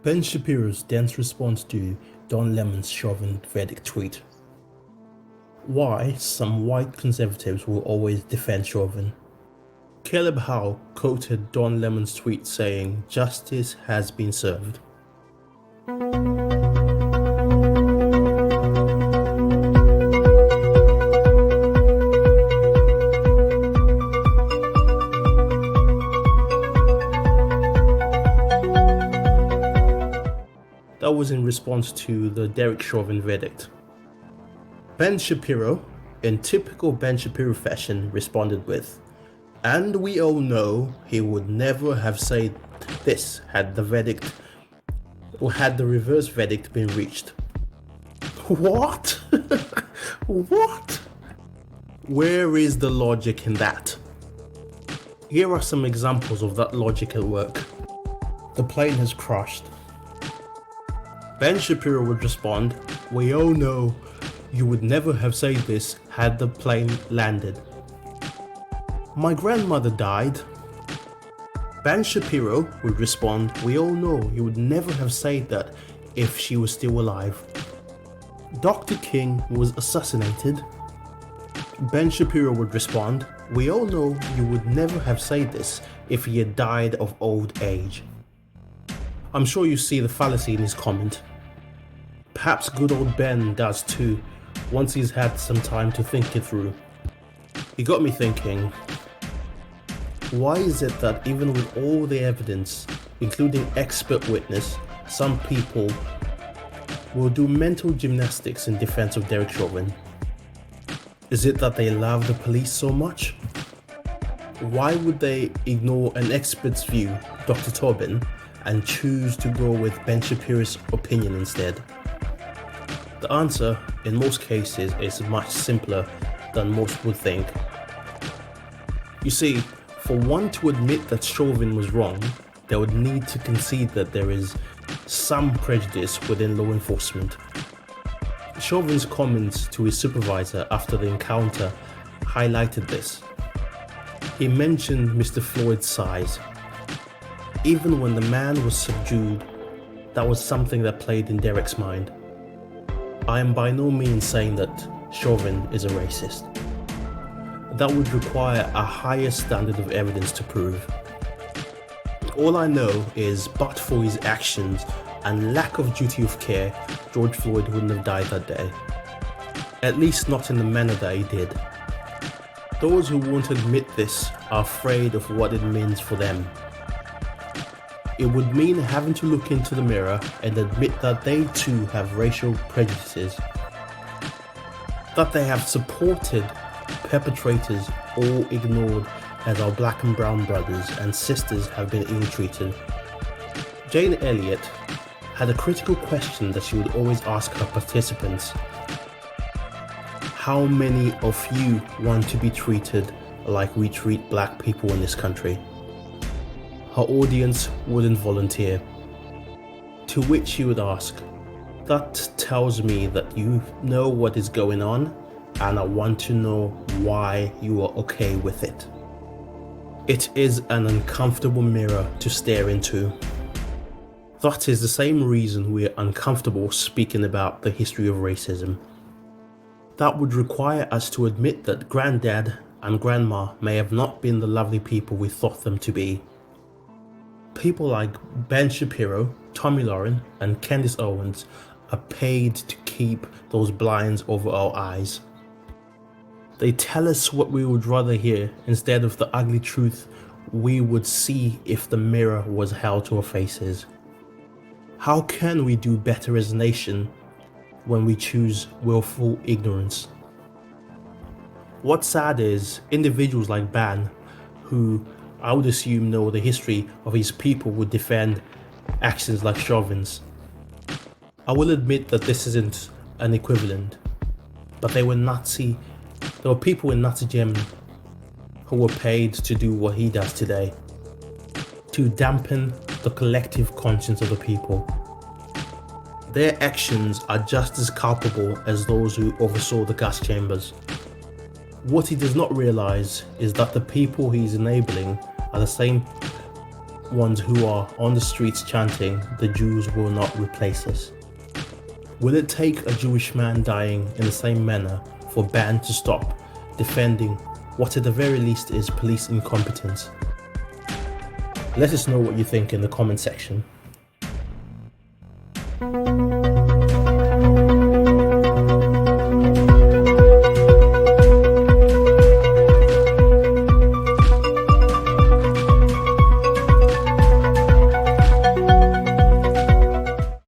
Ben Shapiro's dense response to Don Lemon's Chauvin verdict tweet. Why some white conservatives will always defend Chauvin. Caleb Howe quoted Don Lemon's tweet saying, "Justice has been served." That was in response to the Derek Chauvin verdict. Ben Shapiro, in typical Ben Shapiro fashion, responded with, "And we all know he would never have said this had the reverse verdict been reached." What? What? Where is the logic in that? Here are some examples of that logic at work. The plane has crashed. Ben Shapiro would respond, "We all know you would never have said this had the plane landed." My grandmother died. Ben Shapiro would respond, "We all know you would never have said that if she was still alive." Dr. King was assassinated. Ben Shapiro would respond, "We all know you would never have said this if he had died of old age." I'm sure you see the fallacy in his comment. Perhaps good old Ben does too, once he's had some time to think it through. He got me thinking, why is it that even with all the evidence, including expert witness, some people will do mental gymnastics in defense of Derek Chauvin? Is it that they love the police so much? Why would they ignore an expert's view, Dr. Tobin, and choose to go with Ben Shapiro's opinion instead? The answer, in most cases, is much simpler than most would think. You see, for one to admit that Chauvin was wrong, they would need to concede that there is some prejudice within law enforcement. Chauvin's comments to his supervisor after the encounter highlighted this. He mentioned Mr. Floyd's size. Even when the man was subdued, that was something that played in Derek's mind. I am by no means saying that Chauvin is a racist. That would require a higher standard of evidence to prove. All I know is, but for his actions and lack of duty of care, George Floyd wouldn't have died that day. At least not in the manner that he did. Those who won't admit this are afraid of what it means for them. It would mean having to look into the mirror and admit that they too have racial prejudices, that they have supported perpetrators or ignored as our black and brown brothers and sisters have been ill-treated. Jane Elliott had a critical question that she would always ask her participants. How many of you want to be treated like we treat black people in this country? Her audience wouldn't volunteer. To which she would ask, "That tells me that you know what is going on, and I want to know why you are okay with it." It is an uncomfortable mirror to stare into. That is the same reason we are uncomfortable speaking about the history of racism. That would require us to admit that Granddad and Grandma may have not been the lovely people we thought them to be. People like Ben Shapiro, Tommy Lauren, and Candace Owens are paid to keep those blinds over our eyes. They tell us what we would rather hear instead of the ugly truth we would see if the mirror was held to our faces. How can we do better as a nation when we choose willful ignorance? What's sad is individuals like Ban, who I would assume know the history of his people, would defend actions like Chauvin's. I will admit that this isn't an equivalent, but there were people in Nazi Germany who were paid to do what he does today, to dampen the collective conscience of the people. Their actions are just as culpable as those who oversaw the gas chambers. What he does not realize is that the people he is enabling are the same ones who are on the streets chanting, "The Jews will not replace us"? Will it take a Jewish man dying in the same manner for ban to stop defending what at the very least is police incompetence? Let us know what you think in the comment section.